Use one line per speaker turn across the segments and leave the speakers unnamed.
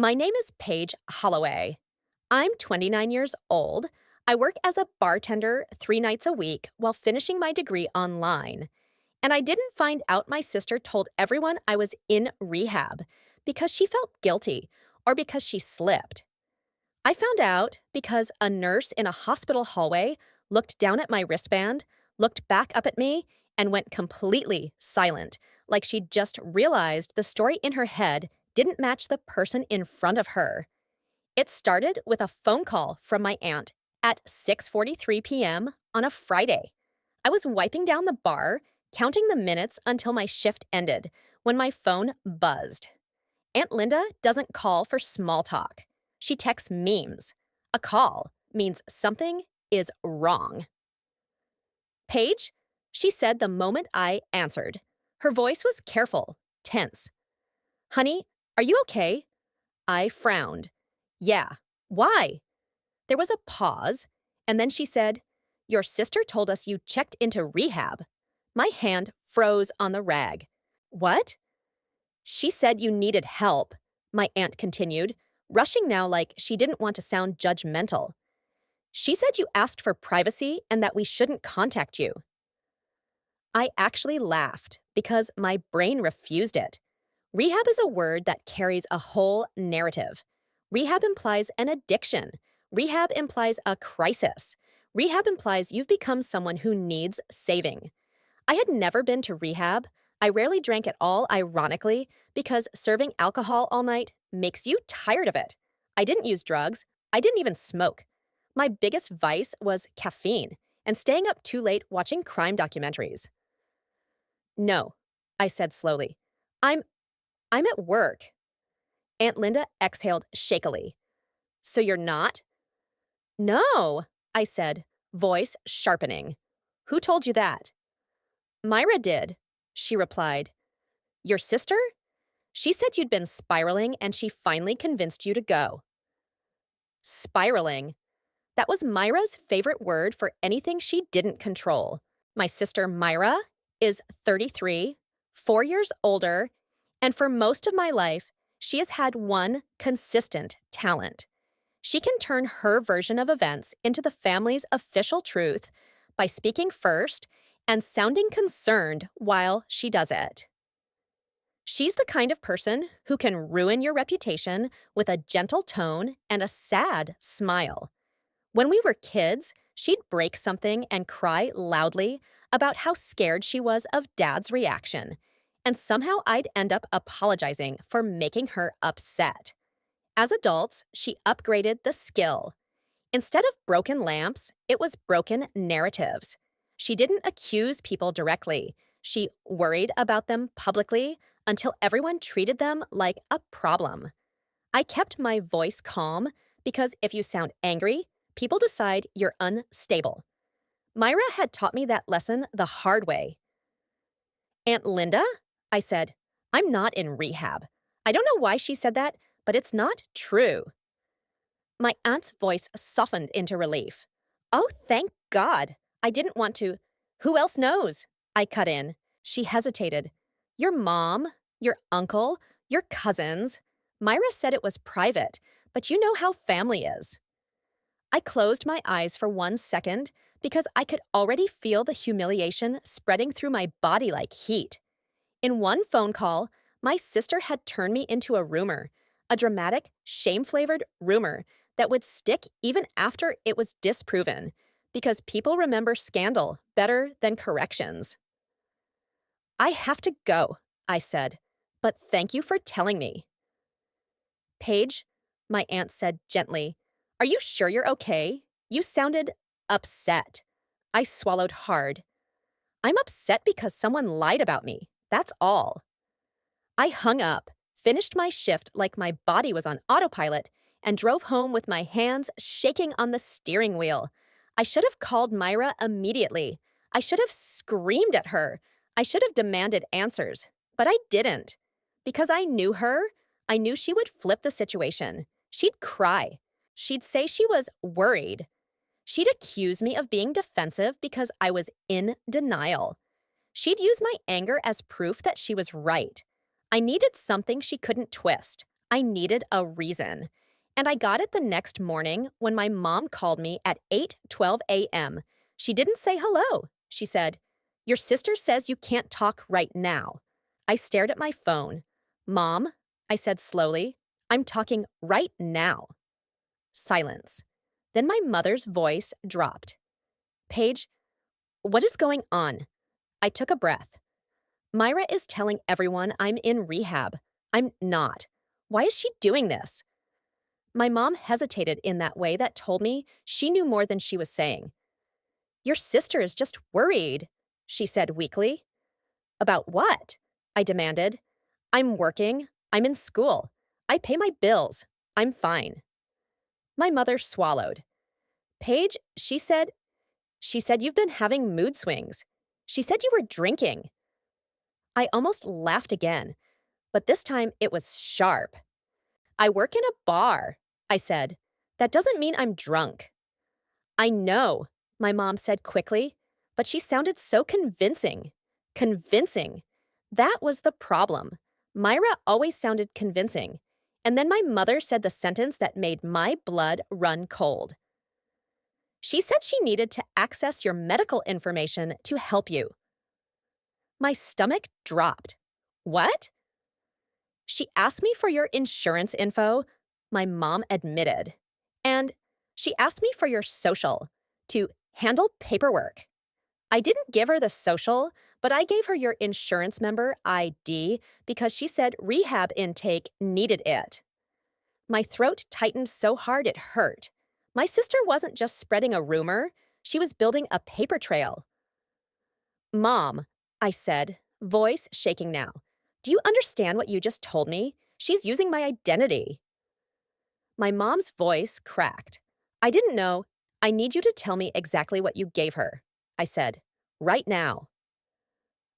My name is Paige Holloway. I'm 29 years old. I work as a bartender 3 nights a week while finishing my degree online. And I didn't find out my sister told everyone I was in rehab because she felt guilty or because she slipped. I found out because a nurse in a hospital hallway looked down at my wristband, looked back up at me, and went completely silent, like she'd just realized the story in her head didn't match the person in front of her. It started with a phone call from my aunt at 6:43 p.m. on a Friday. I was wiping down the bar, counting the minutes until my shift ended, when my phone buzzed. Aunt Linda doesn't call for small talk. She texts memes. A call means something is wrong. Paige, she said the moment I answered. Her voice was careful, tense. Honey, are you okay? I frowned. Yeah. Why? There was a pause, and then she said, Your sister told us you checked into rehab. My hand froze on the rag. What? She said you needed help, my aunt continued, rushing now like she didn't want to sound judgmental. She said you asked for privacy and that we shouldn't contact you. I actually laughed because my brain refused it. Rehab is a word that carries a whole narrative. Rehab implies an addiction. Rehab implies a crisis. Rehab implies you've become someone who needs saving. I had never been to rehab. I rarely drank at all, ironically, because serving alcohol all night makes you tired of it. I didn't use drugs. I didn't even smoke. My biggest vice was caffeine and staying up too late watching crime documentaries. No, I said slowly. I'm I'm at work. Aunt Linda exhaled shakily. So you're not? No, I said, voice sharpening. Who told you that? Myra did, she replied. Your sister? She said you'd been spiraling and she finally convinced you to go. Spiraling. That was Myra's favorite word for anything she didn't control. My sister Myra is 33, 4 years older, and for most of my life, she has had one consistent talent. She can turn her version of events into the family's official truth by speaking first and sounding concerned while she does it. She's the kind of person who can ruin your reputation with a gentle tone and a sad smile. When we were kids, she'd break something and cry loudly about how scared she was of Dad's reaction, and somehow I'd end up apologizing for making her upset. As adults, she upgraded the skill. Instead of broken lamps, it was broken narratives. She didn't accuse people directly. She worried about them publicly until everyone treated them like a problem. I kept my voice calm because if you sound angry, people decide you're unstable. Myra had taught me that lesson the hard way. Aunt Linda? I said, I'm not in rehab. I don't know why she said that, but it's not true. My aunt's voice softened into relief. Oh, thank God. I didn't want to. Who else knows? I cut in. She hesitated. Your mom, your uncle, your cousins. Myra said it was private, but you know how family is. I closed my eyes for 1 second because I could already feel the humiliation spreading through my body like heat. In one phone call, my sister had turned me into a rumor, a dramatic, shame-flavored rumor that would stick even after it was disproven, because people remember scandal better than corrections. I have to go, I said, but thank you for telling me. Paige, my aunt said gently, are you sure you're okay? You sounded upset. I swallowed hard. I'm upset because someone lied about me. That's all. I hung up, finished my shift like my body was on autopilot, and drove home with my hands shaking on the steering wheel. I should have called Myra immediately. I should have screamed at her. I should have demanded answers. But I didn't. Because I knew her, I knew she would flip the situation. She'd cry. She'd say she was worried. She'd accuse me of being defensive because I was in denial. She'd use my anger as proof that she was right. I needed something she couldn't twist. I needed a reason. And I got it the next morning when my mom called me at 8:12 a.m. She didn't say hello. She said, "Your sister says you can't talk right now." I stared at my phone. "Mom," I said slowly, "I'm talking right now." Silence. Then my mother's voice dropped. "Paige, what is going on?" I took a breath. "Myra is telling everyone I'm in rehab. I'm not. Why is she doing this?" My mom hesitated in that way that told me she knew more than she was saying. "Your sister is just worried," she said weakly. "About what?" I demanded. "I'm working. I'm in school. I pay my bills. I'm fine." My mother swallowed. "Paige, she said you've been having mood swings. She said you were drinking." I almost laughed again, but this time it was sharp. "I work in a bar," I said. "That doesn't mean I'm drunk." "I know," my mom said quickly, but she sounded so convincing. Convincing. That was the problem. Myra always sounded convincing. And then my mother said the sentence that made my blood run cold. "She said she needed to access your medical information to help you." My stomach dropped. "What?" "She asked me for your insurance info," my mom admitted. "And she asked me for your social to handle paperwork." I didn't give her the social, but I gave her your insurance member ID because she said rehab intake needed it. My throat tightened so hard it hurt. My sister wasn't just spreading a rumor, she was building a paper trail. "Mom," I said, voice shaking now, "do you understand what you just told me? She's using my identity." My mom's voice cracked. "I didn't know. I need you to tell me exactly what you gave her," I said. "Right now."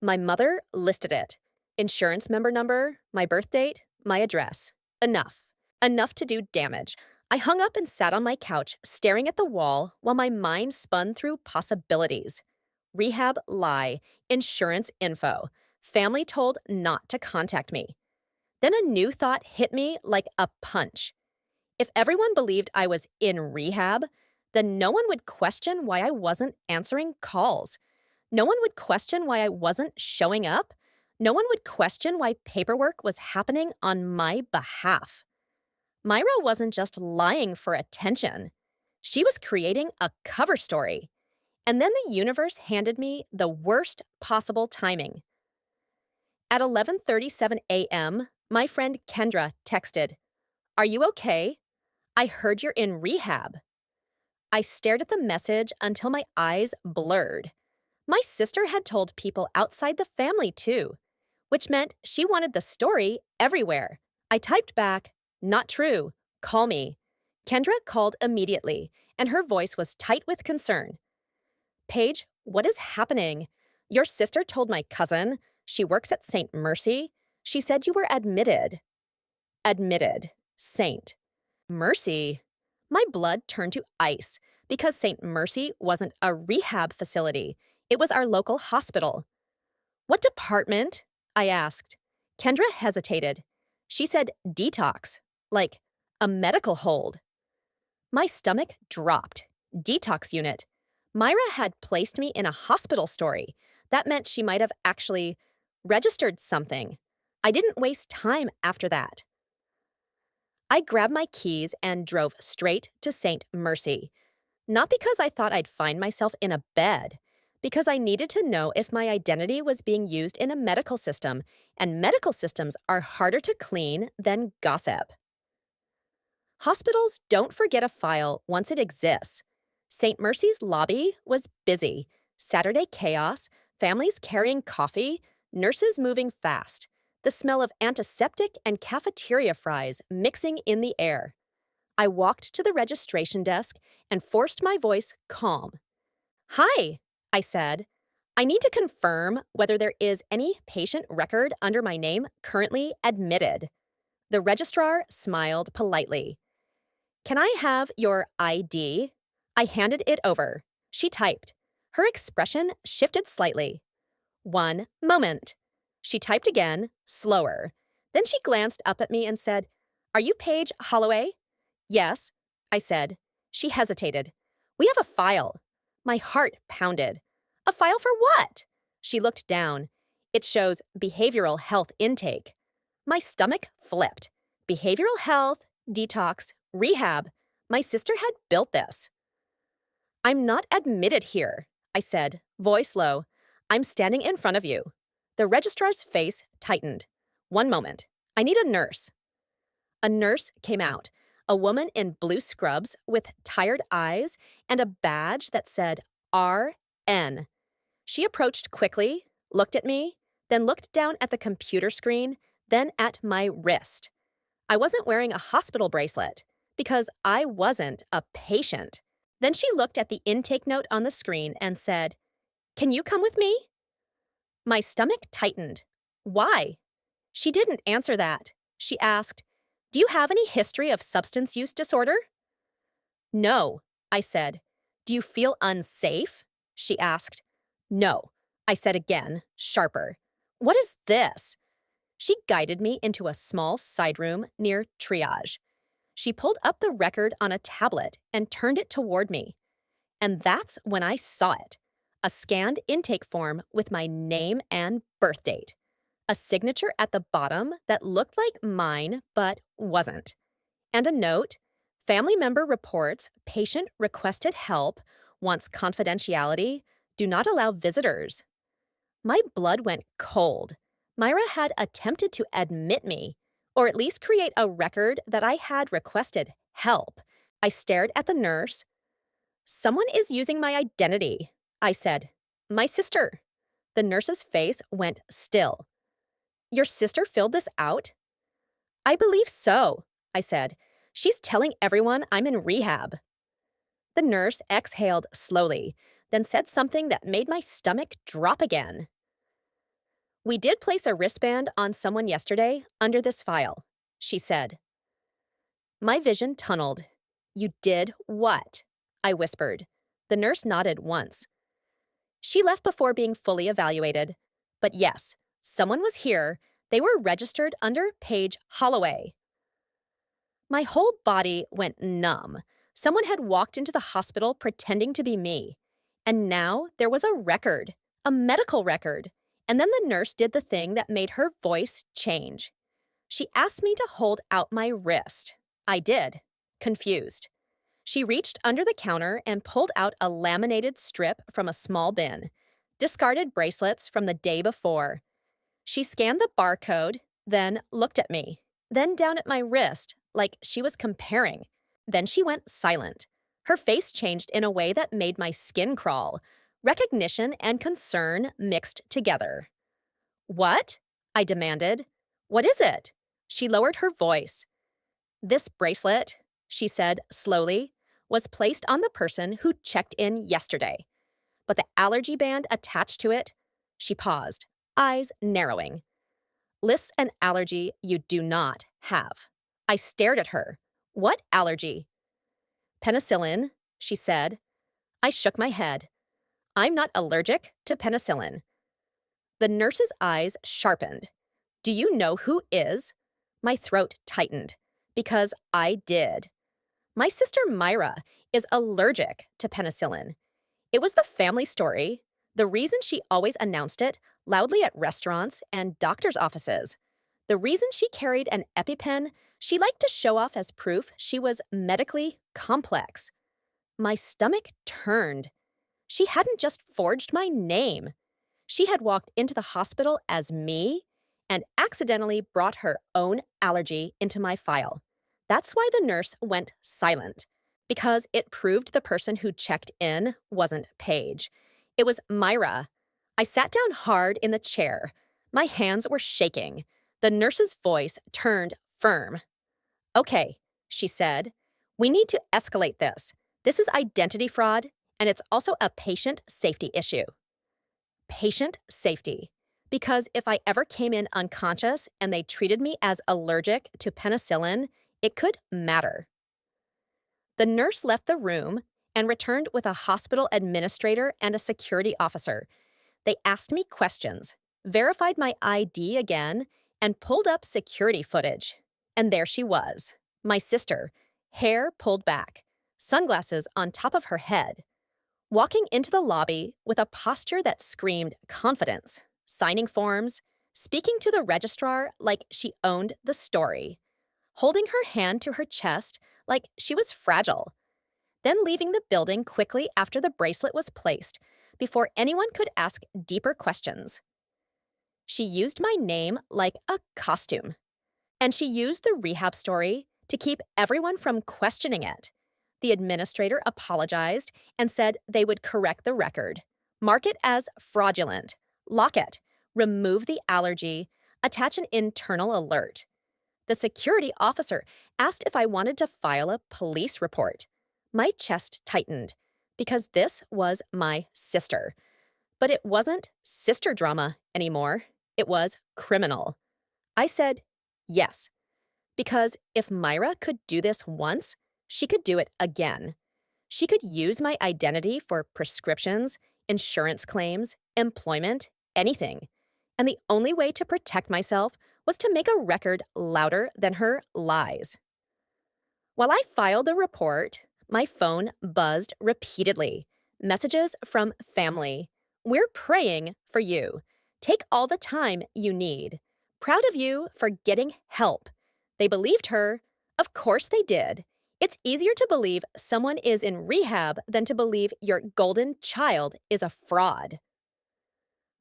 My mother listed it. Insurance member number, my birth date, my address. Enough. Enough to do damage. I hung up and sat on my couch, staring at the wall while my mind spun through possibilities. Rehab lie, insurance info, family told not to contact me. Then a new thought hit me like a punch. If everyone believed I was in rehab, then no one would question why I wasn't answering calls. No one would question why I wasn't showing up. No one would question why paperwork was happening on my behalf. Myra wasn't just lying for attention. She was creating a cover story. And then the universe handed me the worst possible timing. At 11:37 a.m., my friend Kendra texted, "Are you okay? I heard you're in rehab." I stared at the message until my eyes blurred. My sister had told people outside the family too, which meant she wanted the story everywhere. I typed back, "Not true. Call me." Kendra called immediately, and her voice was tight with concern. "Paige, what is happening? Your sister told my cousin. She works at St. Mercy. She said you were admitted." Admitted. Saint. Mercy. My blood turned to ice because St. Mercy wasn't a rehab facility. It was our local hospital. "What department?" I asked. Kendra hesitated. She said detox, like a medical hold. My stomach dropped. Detox unit. Myra had placed me in a hospital story. That meant she might have actually registered something. I didn't waste time after that. I grabbed my keys and drove straight to St. Mercy. Not because I thought I'd find myself in a bed, because I needed to know if my identity was being used in a medical system, and medical systems are harder to clean than gossip. Hospitals don't forget a file once it exists. St. Mercy's lobby was busy. Saturday chaos, families carrying coffee, nurses moving fast, the smell of antiseptic and cafeteria fries mixing in the air. I walked to the registration desk and forced my voice calm. "Hi," I said. "I need to confirm whether there is any patient record under my name currently admitted." The registrar smiled politely. "Can I have your ID?" I handed it over. She typed. Her expression shifted slightly. "One moment." She typed again, slower. Then she glanced up at me and said, Are you Paige Holloway? Yes, I said. She hesitated. We have a file. My heart pounded. A file for what? She looked down. It shows behavioral health intake. My stomach flipped. Behavioral health, detox, rehab. My sister had built this. I'm not admitted here, I said, voice low. I'm standing in front of you. The registrar's face tightened. One moment. I need a nurse. A nurse came out, a woman in blue scrubs with tired eyes and a badge that said RN. She approached quickly, looked at me, then looked down at the computer screen, then at my wrist. I wasn't wearing a hospital bracelet because I wasn't a patient. Then she looked at the intake note on the screen and said, "Can you come with me?" My stomach tightened. Why? She didn't answer that. She asked, "Do you have any history of substance use disorder?" No, I said. "Do you feel unsafe?" She asked. No, I said again, sharper. What is this? She guided me into a small side room near triage. She pulled up the record on a tablet and turned it toward me. And that's when I saw it. A scanned intake form with my name and birth date. A signature at the bottom that looked like mine but wasn't. And a note, family member reports patient requested help, wants confidentiality, do not allow visitors. My blood went cold. Myra had attempted to admit me, or at least create a record that I had requested help. I stared at the nurse. Someone is using my identity, I said. My sister. The nurse's face went still. Your sister filled this out? I believe so, I said. She's telling everyone I'm in rehab. The nurse exhaled slowly, then said something that made my stomach drop again. We did place a wristband on someone yesterday under this file, she said. My vision tunneled. You did what? I whispered. The nurse nodded once. She left before being fully evaluated. But yes, someone was here. They were registered under Paige Holloway. My whole body went numb. Someone had walked into the hospital pretending to be me. And now there was a record, a medical record. And then the nurse did the thing that made her voice change. She asked me to hold out my wrist. I did, confused. She reached under the counter and pulled out a laminated strip from a small bin, discarded bracelets from the day before. She scanned the barcode, then looked at me, then down at my wrist, like she was comparing. Then she went silent. Her face changed in a way that made my skin crawl. Recognition and concern mixed together. What? I demanded. What is it? She lowered her voice. This bracelet, she said slowly, was placed on the person who checked in yesterday. But the allergy band attached to it, she paused, eyes narrowing, lists an allergy you do not have. I stared at her. What allergy? Penicillin, she said. I shook my head. I'm not allergic to penicillin. The nurse's eyes sharpened. Do you know who is? My throat tightened. Because I did. My sister Myra is allergic to penicillin. It was the family story, the reason she always announced it loudly at restaurants and doctor's offices. The reason she carried an EpiPen she liked to show off as proof she was medically complex. My stomach turned. She hadn't just forged my name. She had walked into the hospital as me and accidentally brought her own allergy into my file. That's why the nurse went silent, because it proved the person who checked in wasn't Paige. It was Myra. I sat down hard in the chair. My hands were shaking. The nurse's voice turned firm. Okay, she said. We need to escalate this. This is identity fraud, and it's also a patient safety issue. Patient safety. Because if I ever came in unconscious and they treated me as allergic to penicillin, it could matter. The nurse left the room and returned with a hospital administrator and a security officer. They asked me questions, verified my ID again, and pulled up security footage. And there she was, my sister, hair pulled back, sunglasses on top of her head, walking into the lobby with a posture that screamed confidence, signing forms, speaking to the registrar like she owned the story, holding her hand to her chest like she was fragile, then leaving the building quickly after the bracelet was placed before anyone could ask deeper questions. She used my name like a costume, and she used the rehab story to keep everyone from questioning it. The administrator apologized and said they would correct the record, mark it as fraudulent, lock it, remove the allergy, attach an internal alert. The security officer asked if I wanted to file a police report. My chest tightened because this was my sister. But it wasn't sister drama anymore. It was criminal. I said yes, because if Myra could do this once, she could do it again. She could use my identity for prescriptions, insurance claims, employment, anything. And the only way to protect myself was to make a record louder than her lies. While I filed the report, my phone buzzed repeatedly. Messages from family. We're praying for you. Take all the time you need. Proud of you for getting help. They believed her. Of course they did. It's easier to believe someone is in rehab than to believe your golden child is a fraud.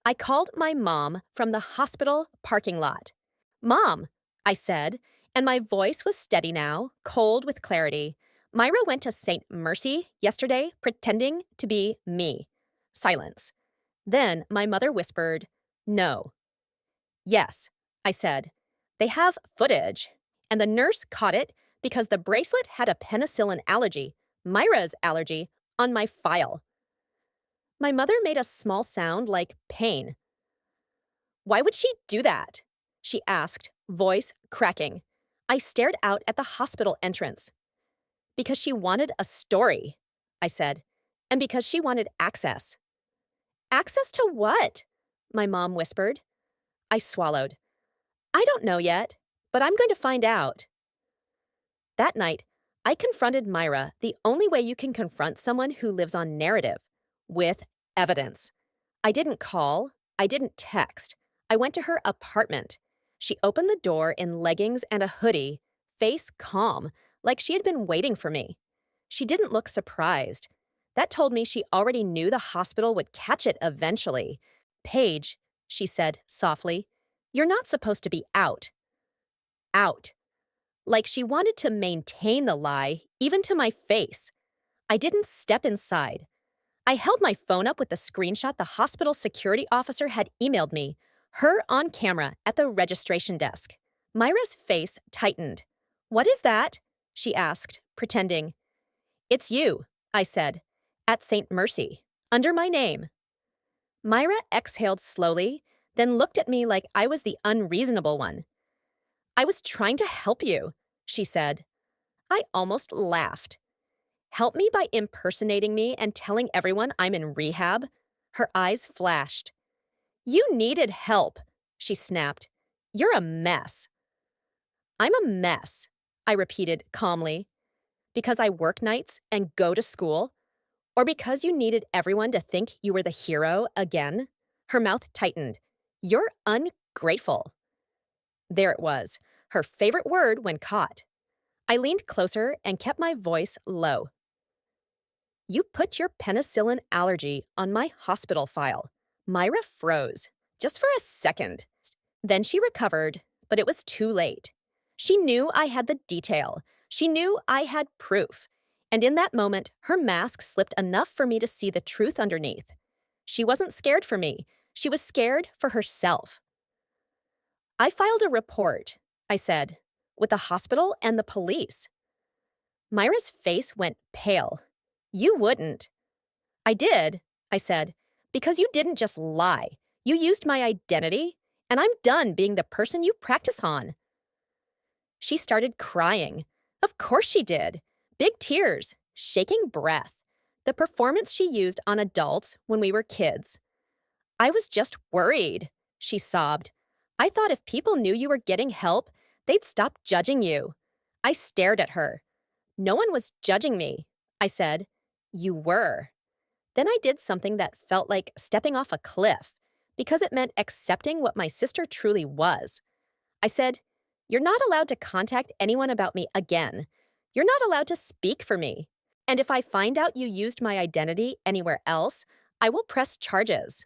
I called my mom from the hospital parking lot. Mom, I said, and my voice was steady now, cold with clarity. Myra went to St. Mercy yesterday pretending to be me. Silence. Then my mother whispered, no. Yes, I said. They have footage. And the nurse caught it because the bracelet had a penicillin allergy, Myra's allergy, on my file. My mother made a small sound like pain. Why would she do that? She asked, voice cracking. I stared out at the hospital entrance. Because she wanted a story, I said, and because she wanted access. Access to what? My mom whispered. I swallowed. I don't know yet, but I'm going to find out. That night, I confronted Myra the only way you can confront someone who lives on narrative, with evidence. I didn't call. I didn't text. I went to her apartment. She opened the door in leggings and a hoodie, face calm, like she had been waiting for me. She didn't look surprised. That told me she already knew the hospital would catch it eventually. Paige, she said softly, you're not supposed to be out. Out. Like she wanted to maintain the lie, even to my face. I didn't step inside. I held my phone up with the screenshot the hospital security officer had emailed me, her on camera at the registration desk. Myra's face tightened. What is that? She asked, pretending. It's you, I said, at St. Mercy, under my name. Myra exhaled slowly, then looked at me like I was the unreasonable one. I was trying to help you, she said. I almost laughed. Help me by impersonating me and telling everyone I'm in rehab? Her eyes flashed. You needed help, she snapped. You're a mess. I'm a mess, I repeated calmly. Because I work nights and go to school? Or because you needed everyone to think you were the hero again? Her mouth tightened. You're ungrateful. There it was, her favorite word when caught. I leaned closer and kept my voice low. You put your penicillin allergy on my hospital file. Myra froze, just for a second. Then she recovered, but it was too late. She knew I had the detail. She knew I had proof. And in that moment, her mask slipped enough for me to see the truth underneath. She wasn't scared for me. She was scared for herself. I filed a report, I said, with the hospital and the police. Myra's face went pale. You wouldn't. I did, I said, because you didn't just lie. You used my identity, and I'm done being the person you practice on. She started crying. Of course she did. Big tears, shaking breath. The performance she used on adults when we were kids. I was just worried, she sobbed. I thought if people knew you were getting help, They'd stop judging you. I stared at her. No one was judging me. I said, You were. Then I did something that felt like stepping off a cliff because it meant accepting what my sister truly was. I said, You're not allowed to contact anyone about me again. You're not allowed to speak for me. And if I find out you used my identity anywhere else, I will press charges.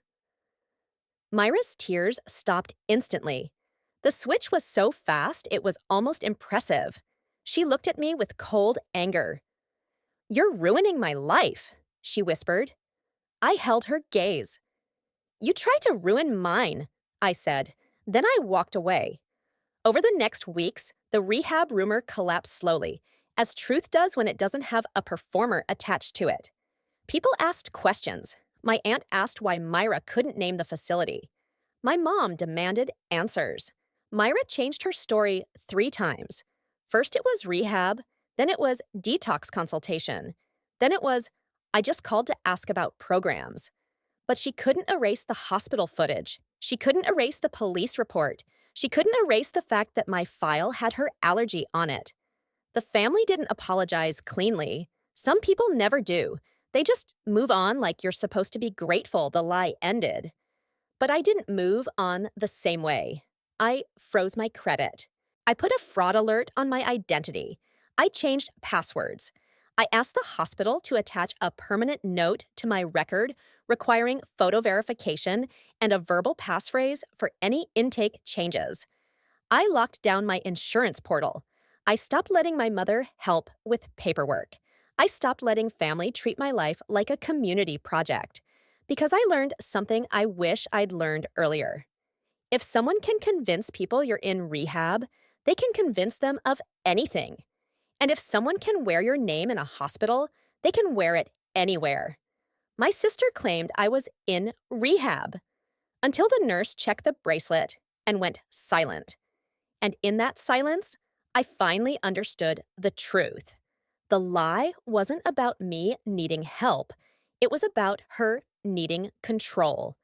Myra's tears stopped instantly. The switch was so fast it was almost impressive. She looked at me with cold anger. You're ruining my life, she whispered. I held her gaze. You tried to ruin mine, I said. Then I walked away. Over the next weeks, the rehab rumor collapsed slowly, as truth does when it doesn't have a performer attached to it. People asked questions. My aunt asked why Myra couldn't name the facility. My mom demanded answers. Myra changed her story 3 times. First it was rehab, then it was detox consultation, then it was, I just called to ask about programs. But she couldn't erase the hospital footage. She couldn't erase the police report. She couldn't erase the fact that my file had her allergy on it. The family didn't apologize cleanly. Some people never do. They just move on like you're supposed to be grateful the lie ended. But I didn't move on the same way. I froze my credit. I put a fraud alert on my identity. I changed passwords. I asked the hospital to attach a permanent note to my record requiring photo verification and a verbal passphrase for any intake changes. I locked down my insurance portal. I stopped letting my mother help with paperwork. I stopped letting family treat my life like a community project because I learned something I wish I'd learned earlier. If someone can convince people you're in rehab, they can convince them of anything. And if someone can wear your name in a hospital, they can wear it anywhere. My sister claimed I was in rehab until the nurse checked the bracelet and went silent. And in that silence, I finally understood the truth. The lie wasn't about me needing help. It was about her needing control.